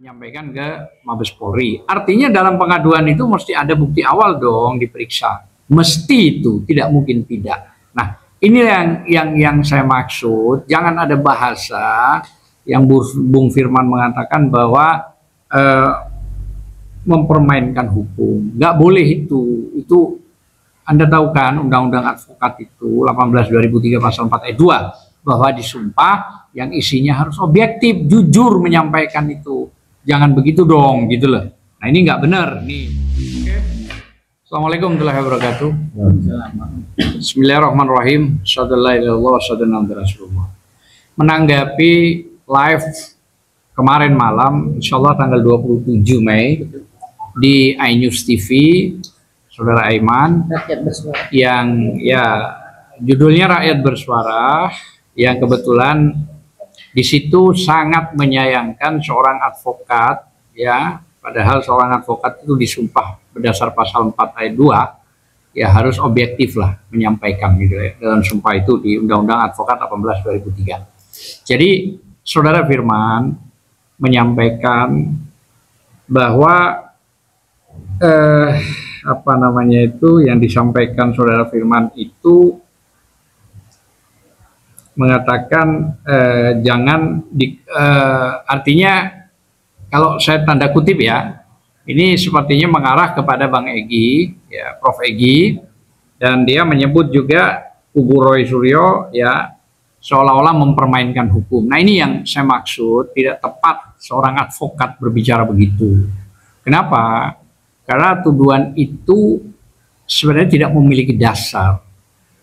menyampaikan ke Mabes Polri. Artinya dalam pengaduan itu mesti ada bukti awal dong diperiksa. Mesti itu, tidak mungkin tidak. Nah, ini yang saya maksud. Jangan ada bahasa yang Bung Firman mengatakan bahwa mempermainkan hukum. Nggak boleh itu. Itu Anda tahu kan Undang-Undang Advokat itu 18/2003 pasal 4 ayat 2 bahwa disumpah yang isinya harus objektif, jujur menyampaikan itu. Jangan begitu dong, gitu loh. Nah, ini nggak benar nih. Oke. Assalamualaikum warahmatullahi wabarakatuh. Bismillahirrahmanirrahim. Menanggapi live kemarin malam, insya Allah tanggal 27 Mei di iNews TV, Saudara Aiman, yang ya judulnya Rakyat Bersuara, yang kebetulan di situ sangat menyayangkan seorang advokat, ya, padahal seorang advokat itu disumpah berdasar pasal 4 ayat 2, ya harus objektif lah menyampaikan gitu ya, dalam sumpah itu di Undang-Undang Advokat 18/2003. Jadi Saudara Firman menyampaikan bahwa apa namanya itu yang disampaikan Saudara Firman itu mengatakan jangan artinya kalau saya tanda kutip ya, ini sepertinya mengarah kepada Bang Egy, ya Prof. Egy, dan dia menyebut juga kubu Roy Suryo ya seolah-olah mempermainkan hukum. Nah, ini yang saya maksud, tidak tepat seorang advokat berbicara begitu. Kenapa? Karena tuduhan itu sebenarnya tidak memiliki dasar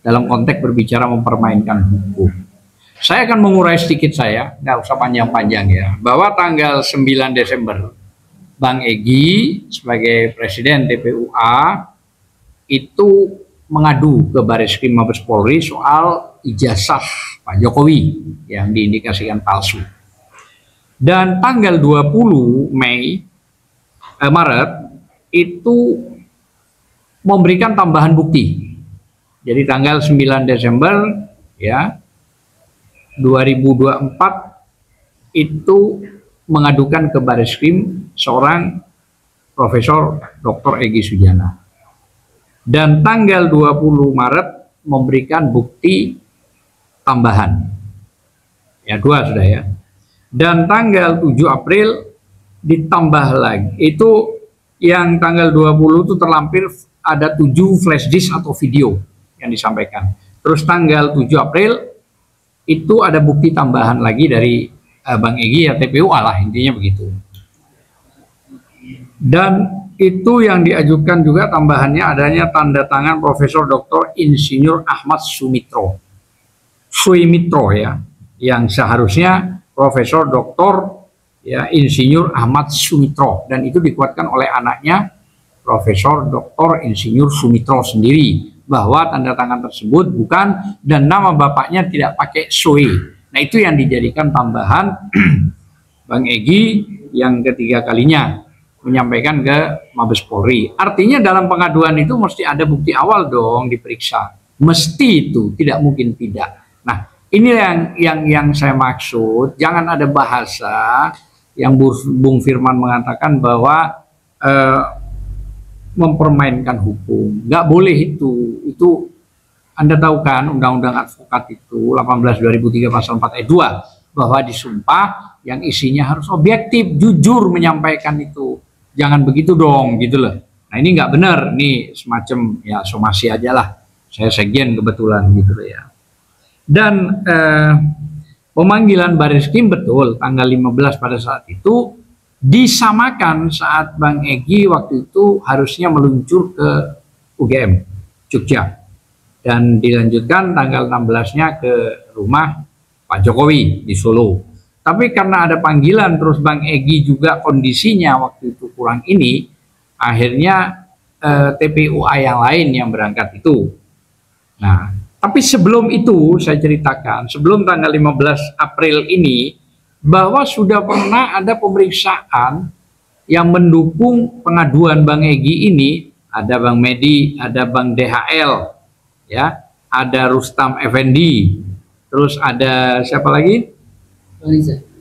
dalam konteks berbicara mempermainkan hukum. Saya akan mengurai sedikit nggak usah panjang-panjang ya, bahwa tanggal 9 Desember, Bang Egy sebagai Presiden TPUA itu mengadu ke Bareskrim Mabes Polri soal ijazah Pak Jokowi yang diindikasikan palsu. Dan tanggal 20 Maret itu memberikan tambahan bukti. Jadi tanggal 9 Desember ya 2024 itu mengadukan ke Bareskrim seorang Profesor Dr. Egy Sujana. Dan tanggal 20 Maret memberikan bukti tambahan. Ya, 2 sudah ya. Dan tanggal 7 April ditambah lagi. Itu yang tanggal 20 itu terlampir ada 7 flash disk atau video yang disampaikan. Terus tanggal 7 April itu ada bukti tambahan lagi dari Bang Egy ya TPUA lah, intinya begitu. Dan itu yang diajukan juga tambahannya adanya tanda tangan Profesor Dr. Insinyur Ahmad Sumitro ya, yang seharusnya Profesor Dr. ya Insinyur Ahmad Sumitro, dan itu dikuatkan oleh anaknya Profesor Dr. Insinyur Sumitro sendiri bahwa tanda tangan tersebut bukan, dan nama bapaknya tidak pakai SOE. Nah, itu yang dijadikan tambahan Bang Egy yang ketiga kalinya menyampaikan ke Mabes Polri. Artinya dalam pengaduan itu mesti ada bukti awal dong diperiksa. Mesti itu, tidak mungkin tidak. Nah, ini yang saya maksud. Jangan ada bahasa yang Bung Firman mengatakan bahwa mempermainkan hukum. Nggak boleh itu. Itu Anda tahu kan Undang-Undang Advokat itu 18/2003 pasal 4 ayat 2 bahwa disumpah yang isinya harus objektif, jujur menyampaikan itu. Jangan begitu dong, gitu loh. Nah, ini nggak benar. Ini semacam ya somasi aja lah. Saya sekjen kebetulan gitu loh ya. Dan pemanggilan Bareskrim betul tanggal 15 pada saat itu disamakan saat Bang Egy waktu itu harusnya meluncur ke UGM Jogja dan dilanjutkan tanggal 16-nya ke rumah Pak Jokowi di Solo. Tapi karena ada panggilan terus Bang Egy juga kondisinya waktu itu kurang ini, akhirnya TPUA yang lain yang berangkat itu. Nah, tapi sebelum itu saya ceritakan, sebelum tanggal 15 April ini, bahwa sudah pernah ada pemeriksaan yang mendukung pengaduan Bang Egy ini. Ada Bang Medi, ada Bang DHL, ya, ada Rustam Effendi, terus ada siapa lagi?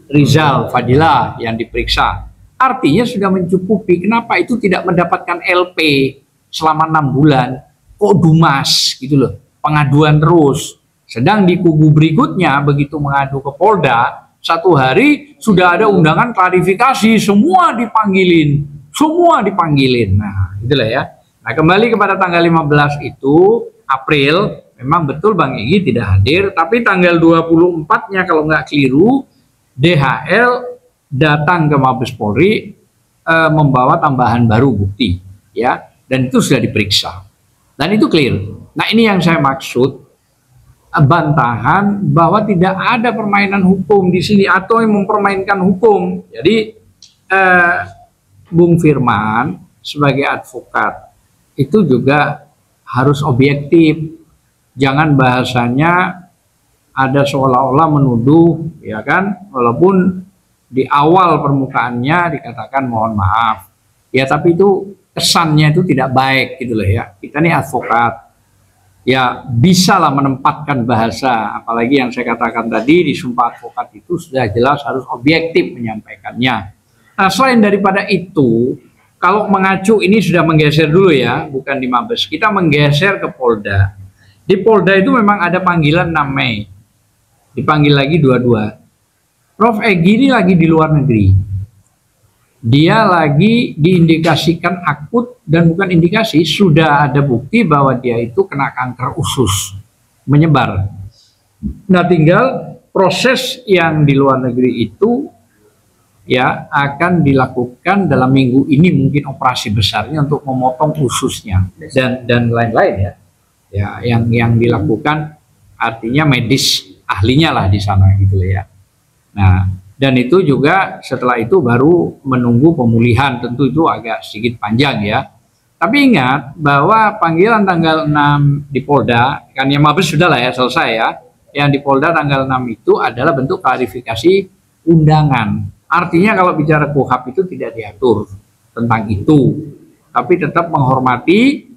Rizal Fadila yang diperiksa. Artinya sudah mencukupi. Kenapa itu tidak mendapatkan LP selama 6 bulan? Kok dumas gitu loh, pengaduan terus. Sedang di kubu berikutnya begitu mengadu ke Polda, 1 hari sudah ada undangan klarifikasi, semua dipanggilin. Nah, itulah ya. Nah, kembali kepada tanggal 15 itu, April, memang betul Bang Egy tidak hadir, tapi tanggal 24-nya kalau nggak keliru, DHL datang ke Mabes Polri membawa tambahan baru bukti, ya, dan itu sudah diperiksa, dan itu clear. Nah, ini yang saya maksud, bantahan bahwa tidak ada permainan hukum di sini atau yang mempermainkan hukum. Jadi Bung Firman sebagai advokat itu juga harus objektif, jangan bahasanya ada seolah-olah menuduh, ya kan, walaupun di awal permukaannya dikatakan mohon maaf, ya, tapi itu kesannya itu tidak baik gitu loh ya. Kita nih advokat, ya bisalah menempatkan bahasa, apalagi yang saya katakan tadi di sumpah advokat itu sudah jelas harus objektif menyampaikannya. Nah, selain daripada itu, kalau mengacu ini sudah menggeser dulu ya, bukan di Mabes, kita menggeser ke Polda. Di Polda itu memang ada panggilan 6 Mei, dipanggil lagi 22. Prof. Egy ini lagi di luar negeri. Dia lagi diindikasikan akut, dan bukan indikasi, sudah ada bukti bahwa dia itu kena kanker usus menyebar. Nah, tinggal proses yang di luar negeri itu ya akan dilakukan dalam minggu ini, mungkin operasi besarnya untuk memotong ususnya dan lain-lain ya. Ya, yang dilakukan artinya medis ahlinya lah di sana gitu ya. Nah, dan itu juga setelah itu baru menunggu pemulihan, tentu itu agak sedikit panjang ya. Tapi ingat bahwa panggilan tanggal 6 di Polda, kan yang Mabes sudah lah ya selesai ya. Yang di Polda tanggal 6 itu adalah bentuk klarifikasi undangan. Artinya kalau bicara KUHAP itu tidak diatur tentang itu. Tapi tetap menghormati,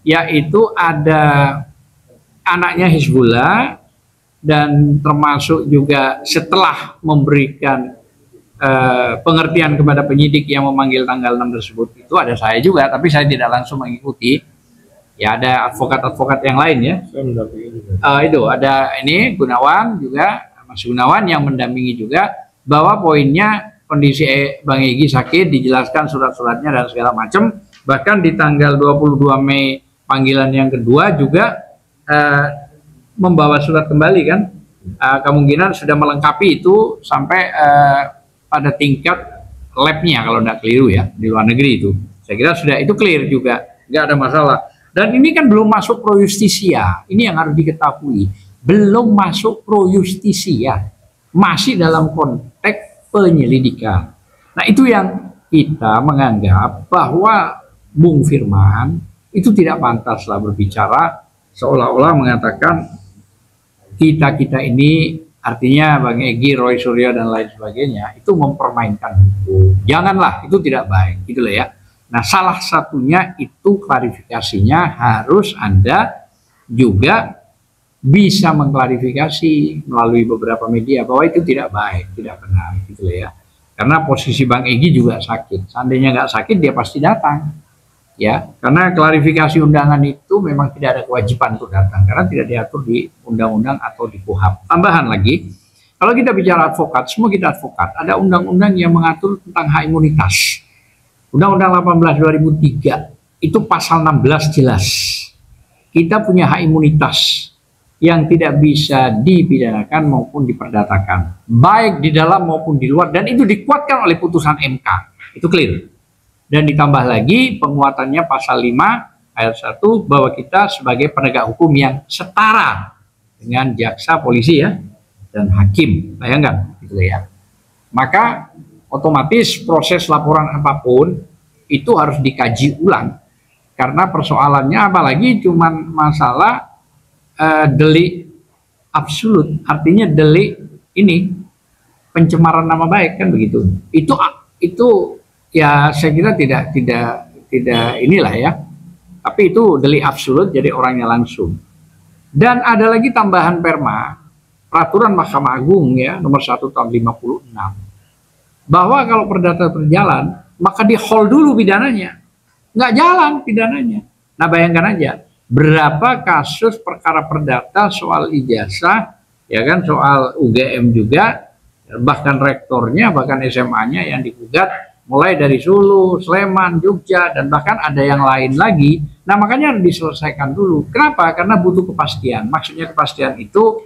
yaitu ada anaknya Hizbullah, dan termasuk juga setelah memberikan pengertian kepada penyidik yang memanggil tanggal 6 tersebut, itu ada saya juga, tapi saya tidak langsung mengikuti. Ya, ada advokat-advokat yang lain ya. Itu ada ini Gunawan juga, Mas Gunawan yang mendampingi juga, bahwa poinnya kondisi Bang Egy sakit, dijelaskan surat-suratnya dan segala macam. Bahkan di tanggal 22 Mei panggilan yang kedua juga membawa surat kembali kan, kemungkinan sudah melengkapi itu sampai pada tingkat labnya kalau tidak keliru ya, di luar negeri itu. Saya kira sudah itu clear juga, nggak ada masalah. Dan ini kan belum masuk pro justisia, ini yang harus diketahui, belum masuk pro justisia, masih dalam konteks penyelidikan. Nah, itu yang kita menganggap bahwa Bung Firman itu tidak pantaslah berbicara seolah-olah mengatakan kita ini, artinya Bang Egy, Roy Suryo dan lain sebagainya itu mempermainkan hukum. Janganlah, itu tidak baik gitu loh ya. Nah, salah satunya itu klarifikasinya harus Anda juga bisa mengklarifikasi melalui beberapa media bahwa itu tidak baik, tidak benar gitu loh ya. Karena posisi Bang Egy juga sakit. Seandainya nggak sakit dia pasti datang. Ya, karena klarifikasi undangan itu memang tidak ada kewajiban untuk datang karena tidak diatur di undang-undang atau di KUHAP. Tambahan lagi, kalau kita bicara advokat, semua kita advokat, ada undang-undang yang mengatur tentang hak imunitas. Undang-Undang 18 2003 itu pasal 16 jelas. Kita punya hak imunitas yang tidak bisa dipidanakan maupun diperdatakan, baik di dalam maupun di luar, dan itu dikuatkan oleh putusan MK. Itu clear. Dan ditambah lagi penguatannya pasal 5 ayat 1 bahwa kita sebagai penegak hukum yang setara dengan jaksa, polisi ya, dan hakim. Bayangkan gitu ya. Maka otomatis proses laporan apapun itu harus dikaji ulang. Karena persoalannya apalagi cuman masalah delik absolut, artinya delik ini pencemaran nama baik kan begitu. Itu ya saya kira tidak inilah ya. Tapi itu delik absolut, jadi orangnya langsung. Dan ada lagi tambahan perma, peraturan Mahkamah Agung ya nomor 1 tahun 56. bahwa kalau perdata berjalan, maka di hold dulu pidananya. Nggak jalan pidananya. Nah bayangkan aja, berapa kasus perkara perdata soal ijazah, ya kan, soal UGM juga, bahkan rektornya, bahkan SMA-nya yang digugat, mulai dari Sulu, Sleman, Jogja, dan bahkan ada yang lain lagi. Nah makanya harus diselesaikan dulu. Kenapa? Karena butuh kepastian. Maksudnya kepastian itu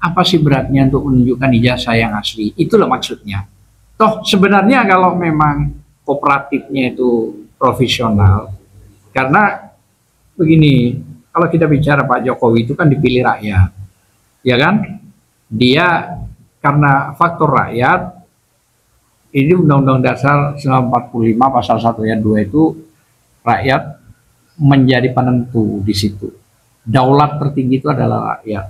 apa sih beratnya untuk menunjukkan ijazah yang asli? Itulah maksudnya. Toh sebenarnya kalau memang kooperatifnya itu profesional, karena begini, kalau kita bicara Pak Jokowi itu kan dipilih rakyat, ya kan? Dia karena faktor rakyat. Ini Undang-Undang Dasar 1945 pasal 1 ayat 2 itu rakyat menjadi penentu di situ. Daulat tertinggi itu adalah rakyat.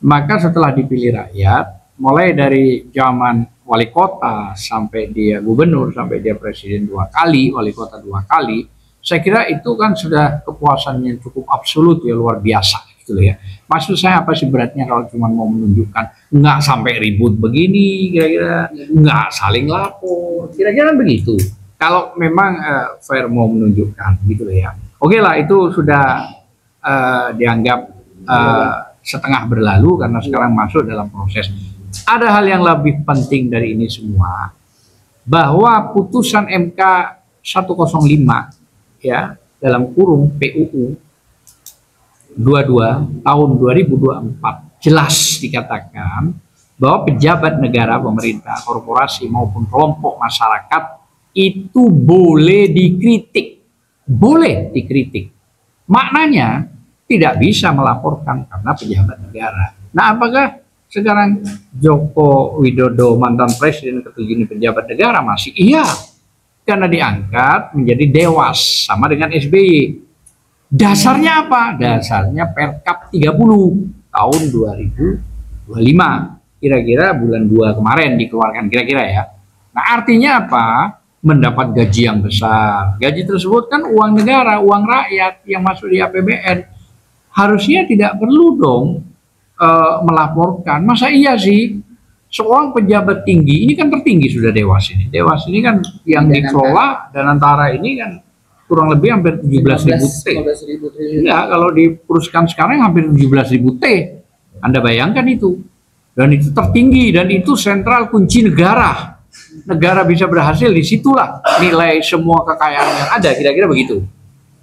Maka setelah dipilih rakyat, mulai dari zaman wali kota sampai dia gubernur, sampai dia presiden 2 kali, wali kota 2 kali, saya kira itu kan sudah kepuasan yang cukup absolut ya, luar biasa gitu ya. Maksud saya apa sih beratnya kalau cuma mau menunjukkan, nggak sampai ribut begini, kira-kira nggak saling lapor, kira-kira begitu. Kalau memang fair mau menunjukkan gitu ya. Oke lah, itu sudah dianggap setengah berlalu karena sekarang masuk dalam proses. Ada hal yang lebih penting dari ini semua, bahwa putusan MK 105 ya, dalam kurung PUU 22 tahun 2024 jelas dikatakan bahwa pejabat negara, pemerintah, korporasi maupun kelompok masyarakat itu boleh dikritik. Boleh dikritik. Maknanya tidak bisa melaporkan karena pejabat negara. Nah, apakah sekarang Joko Widodo mantan presiden ke-7 ini pejabat negara? Masih iya. Karena diangkat menjadi dewas sama dengan SBY. Dasarnya apa? Dasarnya Perkap 30 tahun 2025. Kira-kira bulan 2 kemarin dikeluarkan kira-kira ya. Nah artinya apa? Mendapat gaji yang besar. Gaji tersebut kan uang negara, uang rakyat yang masuk di APBN. Harusnya tidak perlu dong melaporkan. Masa iya sih? Seorang pejabat tinggi, ini kan tertinggi sudah Dewas ini. Dewas ini kan yang dikelola dan antara ini kan kurang lebih hampir 17.000 T. Ya, kalau dipuruskan sekarang hampir 17.000 T. Anda bayangkan itu. Dan itu tertinggi dan itu sentral kunci negara. Negara bisa berhasil disitulah nilai semua kekayaan yang ada, kira-kira begitu.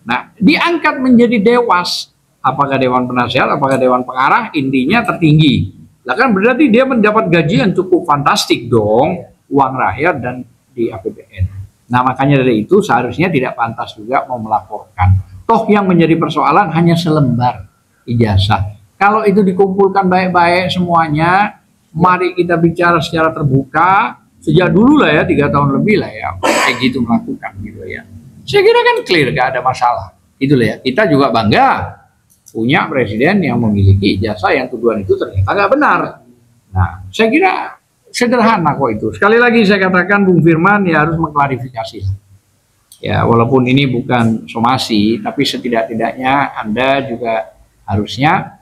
Nah, diangkat menjadi dewas. Apakah dewan penasihat, apakah dewan pengarah, intinya tertinggi. Lah kan berarti dia mendapat gaji yang cukup fantastik dong, uang rakyat dan di APBN. Nah makanya dari itu seharusnya tidak pantas juga mau melaporkan. Toh yang menjadi persoalan hanya selembar ijazah. Kalau itu dikumpulkan baik-baik semuanya, mari kita bicara secara terbuka. Sejak dulu lah ya, 3 tahun lebih lah ya, kayak gitu melakukan gitu ya. Saya kira kan clear, gak ada masalah. Gitu lah ya. Kita juga bangga punya presiden yang memiliki ijazah yang tuduhan itu ternyata nggak benar. Nah, saya kira sederhana kok itu. Sekali lagi saya katakan Bung Firman ya harus mengklarifikasi. Ya, walaupun ini bukan somasi, tapi setidak-tidaknya Anda juga harusnya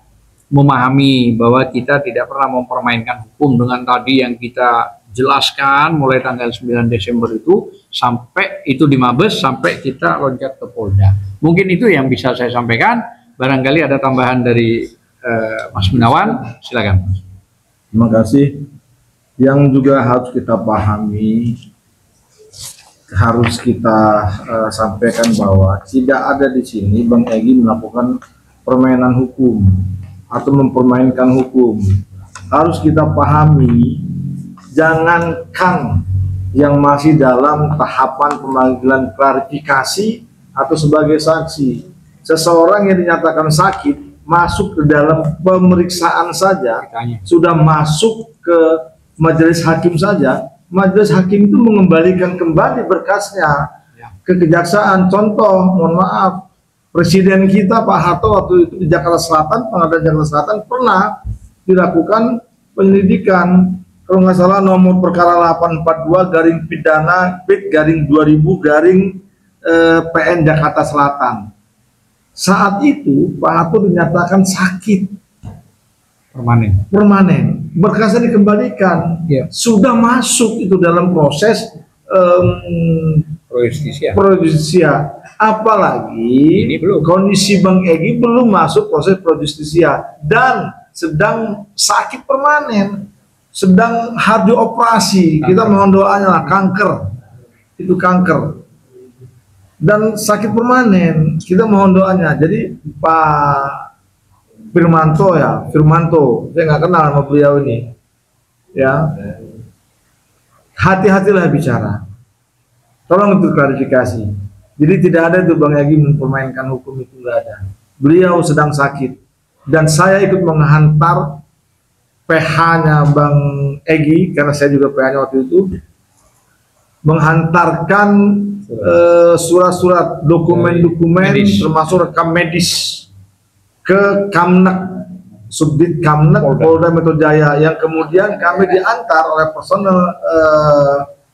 memahami bahwa kita tidak pernah mempermainkan hukum dengan tadi yang kita jelaskan mulai tanggal 9 Desember itu sampai itu di Mabes sampai kita loncat ke Polda. Mungkin itu yang bisa saya sampaikan. Barangkali ada tambahan dari Mas Gunawan, silakan. Terima kasih. Yang juga harus kita pahami, harus kita sampaikan bahwa tidak ada di sini Bang Egy melakukan permainan hukum atau mempermainkan hukum. Harus kita pahami, jangankan yang masih dalam tahapan pemanggilan klarifikasi atau sebagai saksi. Seseorang yang dinyatakan sakit masuk ke dalam pemeriksaan saja, sudah masuk ke majelis hakim saja, majelis hakim itu mengembalikan kembali berkasnya ke kejaksaan. Contoh, mohon maaf, presiden kita Pak Harto waktu itu di Jakarta Selatan, Pengadilan Jakarta Selatan pernah dilakukan penyelidikan, kalau nggak salah nomor perkara 842 garing pidana PID garing 2000 garing PN Jakarta Selatan. Saat itu Pak Harto dinyatakan sakit permanen. berkasnya dikembalikan. Sudah masuk itu dalam proses pro-justisia. Apalagi ini belum. Kondisi Bang Egy belum masuk proses pro-justisia dan sedang sakit permanen, sedang harus dioperasi. Kita mohon doanya lah, kanker. Itu kanker. Dan sakit permanen, kita mohon doanya. Jadi Pak Firmanto, saya nggak kenal sama beliau ini, ya. Hati-hatilah bicara. Tolong itu klarifikasi. Jadi tidak ada itu Bang Egy mempermainkan hukum, itu nggak ada. Beliau sedang sakit dan saya ikut menghantar PH-nya Bang Egy karena saya juga PH-nya waktu itu, menghantarkan surat-surat, dokumen-dokumen termasuk rekam medis ke Kamnek, Subdit Kamnek Polda Metro Jaya, yang kemudian kami diantar oleh personel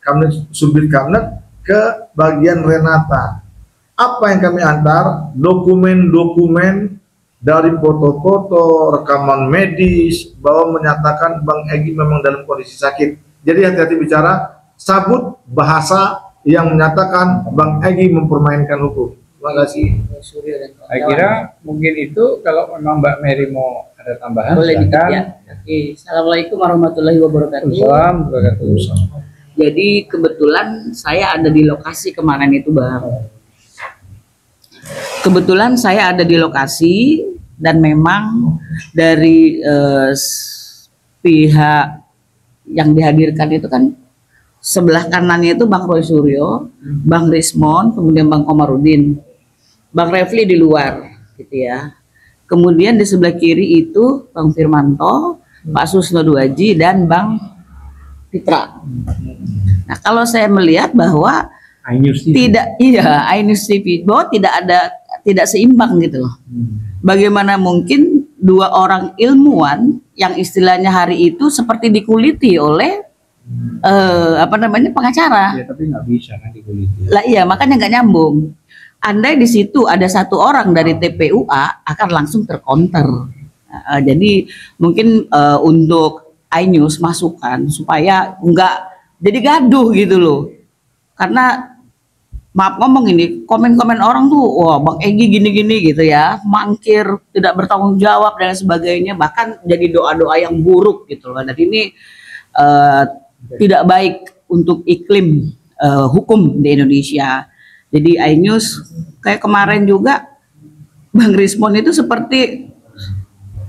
Kamnek, Subdit Kamnek ke bagian Renata. Apa yang kami antar? Dokumen-dokumen dari foto-foto, rekaman medis bahwa menyatakan Bang Egy memang dalam kondisi sakit. Jadi hati-hati bicara, sabut bahasa yang menyatakan Bang Egy mempermainkan hukum. Terima kasih. Saya kira mungkin itu, kalau memang Mbak Mary mau ada tambahan. Boleh dikit ya. Oke. Assalamualaikum warahmatullahi wabarakatuh. Waalaikumsalam. Jadi kebetulan saya ada di lokasi kemarin itu, Bang. Kebetulan saya ada di lokasi dan memang dari pihak yang dihadirkan itu kan sebelah kanannya itu Bang Roy Suryo, Bang Rismon, kemudian Bang Komarudin, Bang Refli di luar, gitu ya. Kemudian di sebelah kiri itu Bang Firmanto, Pak Susno Duaji, dan Bang Fitra. Nah, kalau saya melihat bahwa iNews TV bahwa tidak seimbang gitu loh. Bagaimana mungkin dua orang ilmuwan yang istilahnya hari itu seperti dikuliti oleh pengacara. Ya, tapi nggak bisa kan dikuliti. Lah iya, makanya nggak nyambung. Andai di situ ada satu orang dari TPUA akan langsung tercounter. Jadi mungkin untuk iNews masukan supaya nggak jadi gaduh gitu loh. Karena maaf ngomong ini, komen-komen orang tuh, wah Bang Egy gini-gini gitu ya, mangkir, tidak bertanggung jawab dan sebagainya, bahkan jadi doa-doa yang buruk gitu loh. Dan ini tidak baik untuk iklim hukum di Indonesia. Jadi iNews kayak kemarin juga Bang Rismon itu seperti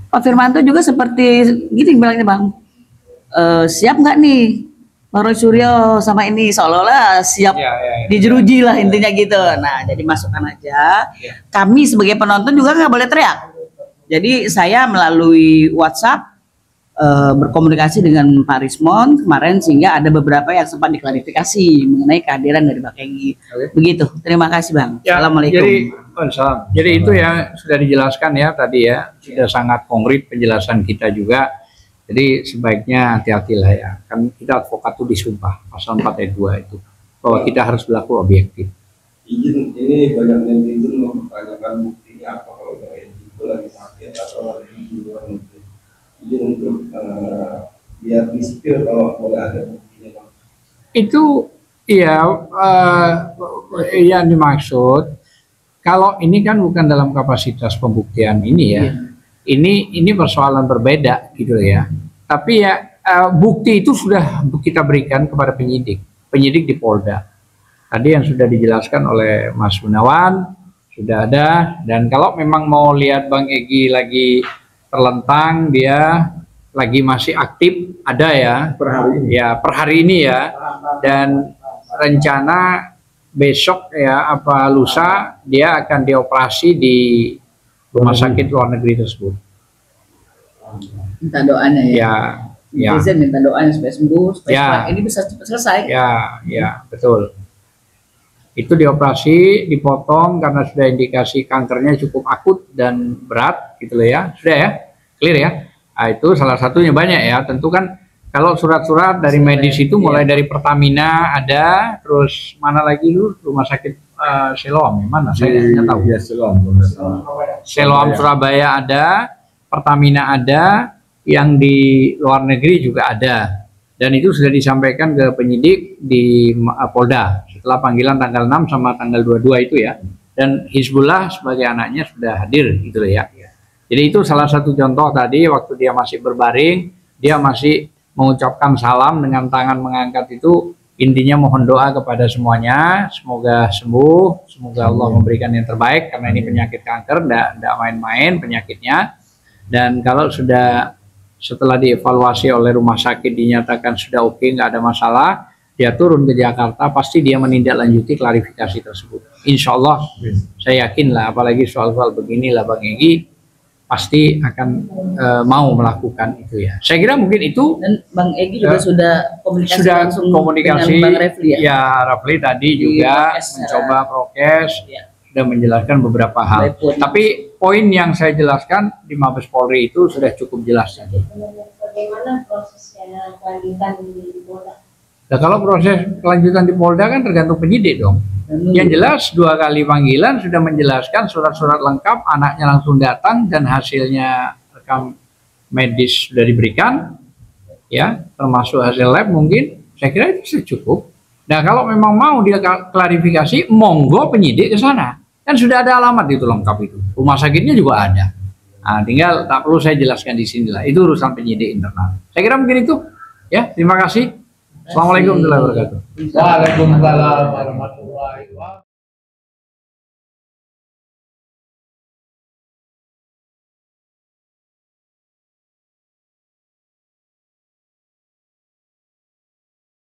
Pak Firmanto juga seperti gini bilangnya, Bang, siap nggak nih Bang Roy Suryo sama ini, seolah-olah siap dijeruji lah intinya gitu. Nah, jadi masukkan aja. Kami sebagai penonton juga nggak boleh teriak. Jadi saya melalui WhatsApp berkomunikasi dengan Pak Rismon kemarin, sehingga ada beberapa yang sempat diklarifikasi mengenai kehadiran dari Bang Egy. Begitu. Terima kasih, Bang. Ya, Assalamualaikum. Jadi itu yang sudah dijelaskan ya tadi ya, sudah sangat konkret penjelasan kita juga. Jadi sebaiknya hati-hatilah ya, kan kita advokat itu disumpah pasal 4 ayat 2 itu, bahwa kita harus berlaku objektif. Izin, ini banyak netizen mempertanyakan buktinya apa kalau Bang Egy itu lagi sakit atau lagi di luar negeri. Izin untuk biar di-spill kalau boleh ada buktinya, Bang. Itu iya, yang dimaksud kalau ini kan bukan dalam kapasitas pembuktian ini ya. Ini persoalan berbeda gitu ya. Tapi ya bukti itu sudah kita berikan kepada penyidik di Polda. Tadi yang sudah dijelaskan oleh Mas Gunawan sudah ada. Dan kalau memang mau lihat Bang Egy lagi terlentang, dia lagi masih aktif, ada ya per hari ini. Ya per hari ini ya. Dan rencana besok ya apa lusa dia akan dioperasi di rumah sakit luar negeri tersebut. Minta doanya ya. Ya. Minta doanya supaya sembuh, supaya ini bisa cepat selesai. Ya, betul. Itu dioperasi, dipotong karena sudah indikasi kankernya cukup akut dan berat, gitu loh ya. Sudah ya, clear ya. Nah, itu salah satunya, banyak ya. Tentu kan kalau surat-surat dari medis itu mulai dari Pertamina ada, terus mana lagi lu rumah sakit Siloam, mana saya nggak tahu. Ya, Siloam Surabaya ada, Pertamina ada, yang di luar negeri juga ada, dan itu sudah disampaikan ke penyidik di Polda setelah panggilan tanggal 6 sama tanggal 22 itu ya, dan Hizbullah sebagai anaknya sudah hadir gitu ya. Jadi itu salah satu contoh tadi waktu dia masih berbaring, dia masih mengucapkan salam dengan tangan mengangkat itu, intinya mohon doa kepada semuanya, semoga sembuh, semoga Allah memberikan yang terbaik karena ini penyakit kanker, tidak main-main penyakitnya. Dan kalau sudah setelah dievaluasi oleh rumah sakit dinyatakan sudah oke, nggak ada masalah, dia turun ke Jakarta, pasti dia menindaklanjuti klarifikasi tersebut. Insya Allah, saya yakin lah, apalagi soal-soal beginilah Bang Egy, pasti akan mau melakukan itu ya. Saya kira mungkin itu. Dan Bang Egy juga sudah komunikasi langsung komunikasi dengan Bang Refli ya? Ya, Refli tadi juga mencoba prokes, sudah menjelaskan beberapa hal. Tapi poin yang saya jelaskan di Mabes Polri itu sudah cukup jelas. Bagaimana prosesnya kelanjutan di Polda? Nah, kalau proses kelanjutan di Polda kan tergantung penyidik dong. Yang jelas 2 kali panggilan sudah menjelaskan surat-surat lengkap, anaknya langsung datang dan hasilnya rekam medis sudah diberikan, ya, termasuk hasil lab mungkin. Saya kira itu sudah cukup. Nah, kalau memang mau dia klarifikasi, monggo penyidik ke sana. Kan sudah ada alamat itu lengkap itu. Rumah sakitnya juga ada. Nah, tinggal tak perlu saya jelaskan di sinilah. Itu urusan penyidik internal. Saya kira mungkin itu. Ya, terima kasih. Assalamualaikum warahmatullahi wabarakatuh. Waalaikumsalam warahmatullahi wabarakatuh.